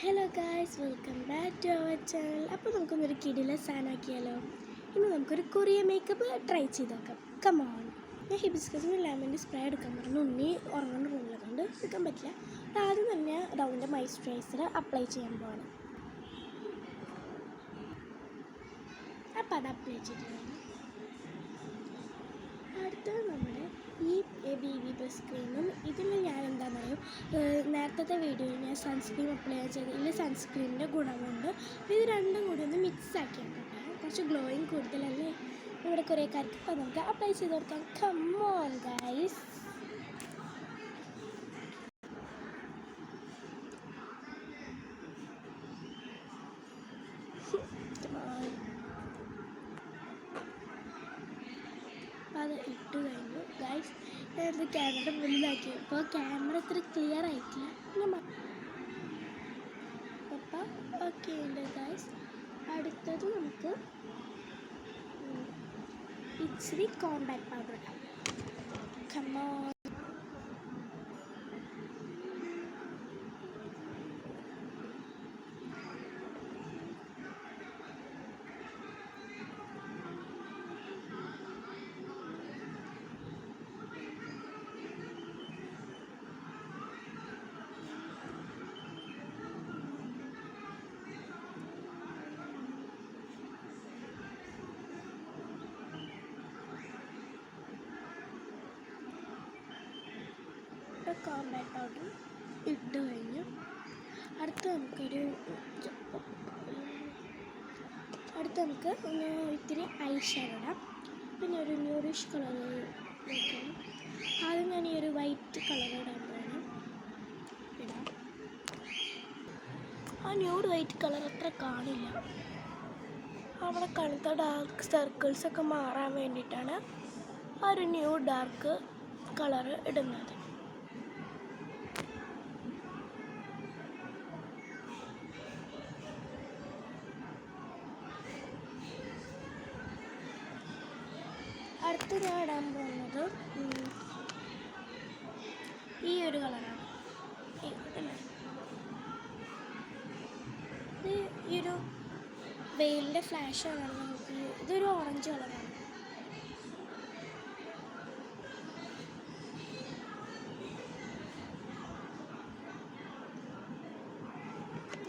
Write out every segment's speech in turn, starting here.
Hello guys, welcome back to our channel. അപ്പോൾ നമുക്കൊന്നൊരു കിടില സാധനമാക്കിയാലോ. ഇന്ന് നമുക്കൊരു കൊറിയൻ മേക്കപ്പ് ട്രൈ ചെയ്ത് നോക്കാം. കമോൺ. ഞാൻ ഹിബിസ്കസിന് ലെമണിൻ്റെ സ്പ്രേ എടുക്കാൻ പറഞ്ഞു. ഉണ്ണി ഉറങ്ങുന്ന റൂമിലതുകൊണ്ട് എടുക്കാൻ പറ്റില്ല. ആദ്യം തന്നെ റൗണ്ട് മോയ്സ്ചറൈസർ അപ്ലൈ ചെയ്യാൻ പോവാണ്. അപ്പോൾ അത് അപ്ലൈ ചെയ്തിട്ടുണ്ട്. അടുത്തത് നമ്മുടെ ഈ BB+ ക്രീമും. ഇതിൽ ഞാൻ എന്താ പറയുക, നേരത്തെ വീഡിയോയിൽ ഞാൻ സൺസ്ക്രീം അപ്ലൈ ചെയ്തതിൽ സൺസ്ക്രീമിൻ്റെ ഗുണമുണ്ട്. ഇത് രണ്ടും കൂടി ഒന്ന് മിക്സ് ആക്കിയാണ് കേട്ടോ. കുറച്ച് ഗ്ലോയിങ് കൂടുതലല്ലേ ഇവിടെ കുറേക്കാർക്ക്. അപ്പോൾ നമുക്ക് അപ്ലൈ ചെയ്ത് കൊടുക്കാം. Come on guys. അത് ഇട്ട് കഴിഞ്ഞു ഗൈസ്. ഞാനത് ക്യാമറ മുന്നിലാക്കി. അപ്പോൾ ക്യാമറ ഇത്ര ക്ലിയർ ആയിട്ടില്ല. അപ്പോൾ ഓക്കെ ഉണ്ട് ഗൈസ്. അടുത്തത് നമുക്ക് ഇച്ചിരി കോമ്പാക്ട് പൗഡർ ഇടാം. കമോ. കോമ്പാക്ട് പൗഡർ ഇട്ട് കഴിഞ്ഞു. അടുത്ത് നമുക്ക് ഇത്തിരി ഐ ഷാഡോ ഇടാം. പിന്നെ ഒരു ന്യൂറിഷ് കളർ വെക്കണം. ആദ്യം ഞാൻ ഈ ഒരു വൈറ്റ് കളർ ഇടാൻ പോകണം. ഇടാം. ആ ന്യൂഡ് വൈറ്റ് കളർ അത്ര കാണില്ല. അവിടെ കഴുത്ത ഡാർക്ക് സർക്കിൾസൊക്കെ മാറാൻ വേണ്ടിയിട്ടാണ് ആ ഒരു ഡാർക്ക് കളർ ഇടുന്നത്. അടുത്ത് ഞാൻ ഇടാൻ പോകുന്നത് ഈ ഒരു കളറാണ്. ഇത് ഈ ഒരു വെയിലിൻ്റെ ഫ്ലാഷാണ്. നമുക്ക് ഇതൊരു ഓറഞ്ച് കളറാണ്.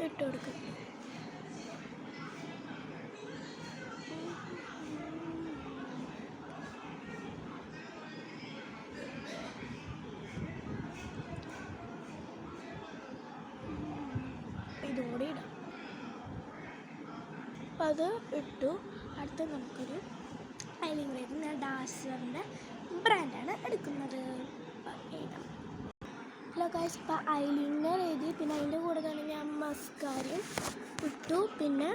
ഇട്ട് കൊടുക്കും. ഇതുകൂടി ഇടാം. അപ്പം അത് ഇട്ടു. അടുത്ത് നമുക്കൊരു ഐലൈനർ ചെയ്ത് ഞാൻ ഡാസറിൻ്റെ ബ്രാൻഡാണ് എടുക്കുന്നത്. എഴുതാം. ഹലോ ഗൈസ്, ഇപ്പോൾ ഐലൈനർ എഴുതി. പിന്നെ അതിൻ്റെ കൂടെ തന്നെ ഞാൻ മസ്കാരയും ഇട്ടു. പിന്നെ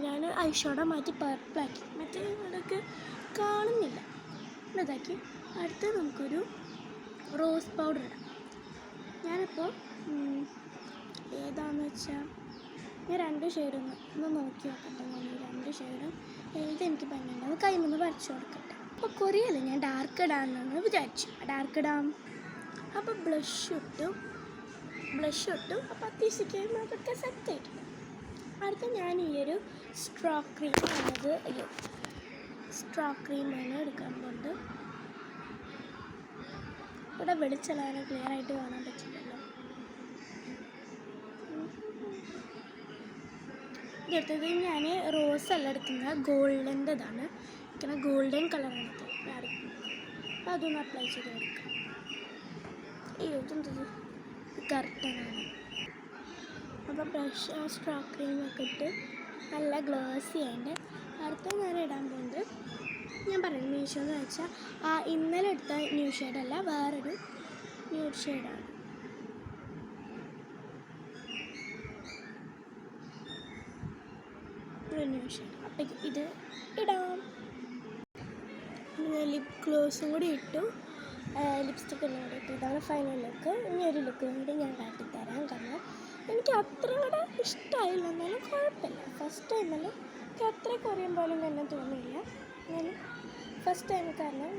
ഞാൻ ഐ ഷാഡോ മാറ്റി പർപ്പിളാക്കി. മറ്റേ ഇവിടെയൊക്കെ കാണുന്നില്ല. ഇതാക്കി. അടുത്ത് നമുക്കൊരു റോസ് പൗഡർ ഇടാം. ഞാനിപ്പോൾ ഏതാണെന്ന് വെച്ചാൽ ഞാൻ 2 ഷെയ്ഡും ഒന്ന് നോക്കി നോക്കട്ടെ. ഞാൻ ഈ 2 ഷെയ്ഡും എനിക്ക് പറ്റുന്നുണ്ട്. അത് കൈമൊന്ന് വരച്ച് കൊടുക്കട്ടെ. അപ്പോൾ കൊറിയല്ല, ഞാൻ ഡാർക്ക് ഇടാമെന്നാണ് വിചാരിച്ചു. ഡാർക്ക് ഇടാം. അപ്പോൾ ബ്ലഷ് ഇട്ടു. അപ്പോൾ അത്യാവശ്യം അതൊക്കെ സെറ്റായിട്ടുണ്ട്. അടുത്ത ഞാൻ ഈ ഒരു സ്ട്രോ ക്രീമാണ് എടുക്കാൻ പോകുന്നത്. ഇവിടെ വെളിച്ചെല്ലാം ക്ലിയർ ആയിട്ട് കാണാൻ പറ്റില്ലല്ലോ. ഇതെടുത്തത് ഞാൻ റോസ് അല്ല എടുക്കുന്നത്, ഗോൾഡൻ്റെതാണ്. ഇങ്ങനെ ഗോൾഡൻ കളറാണ് എടുക്കുന്നത്. അപ്പോൾ അതൊന്ന് അപ്ലൈ ചെയ്ത് കൊടുക്കാം. ഇതെന്തത് കർട്ടനാണ്. അപ്പോൾ ബ്രഷ് സ്ട്രോ ക്രീമൊക്കെ ഇട്ട് നല്ല ഗ്ലോസി ആയിട്ട്. അടുത്ത ഞാൻ ഇടാൻ പോകുന്നത് ഞാൻ പറയുന്നത് മീഷോ എന്ന് വെച്ചാൽ ഇന്നലെ എടുത്ത ന്യൂ ഷെയ്ഡല്ല, വേറൊരു ന്യൂ ഷെയ്ഡാണ്. അപ്പം ഇത് ഇടാം. ലിപ് ഗ്ലോസും കൂടി ഇട്ടു. ലിപ്സ്റ്റിക്ക് എല്ലാം കൂടി ഇട്ടു. ഇതാണ് ഫൈനൽ ലുക്ക്. ഇനി ഒരു ലുക്കും കൂടി ഞാൻ കാട്ടിത്തരാം. കാരണം എനിക്ക് അത്ര കൂടെ ഇഷ്ടമായില്ല, എന്നാലും കുഴപ്പമില്ല. ഫസ്റ്റ് ടൈമല്ലേ, എനിക്ക് അത്ര കൊറിയൻ പോലും തന്നെ തോന്നിയില്ല. ഞാൻ ഫസ്റ്റ് ടൈം കാരണം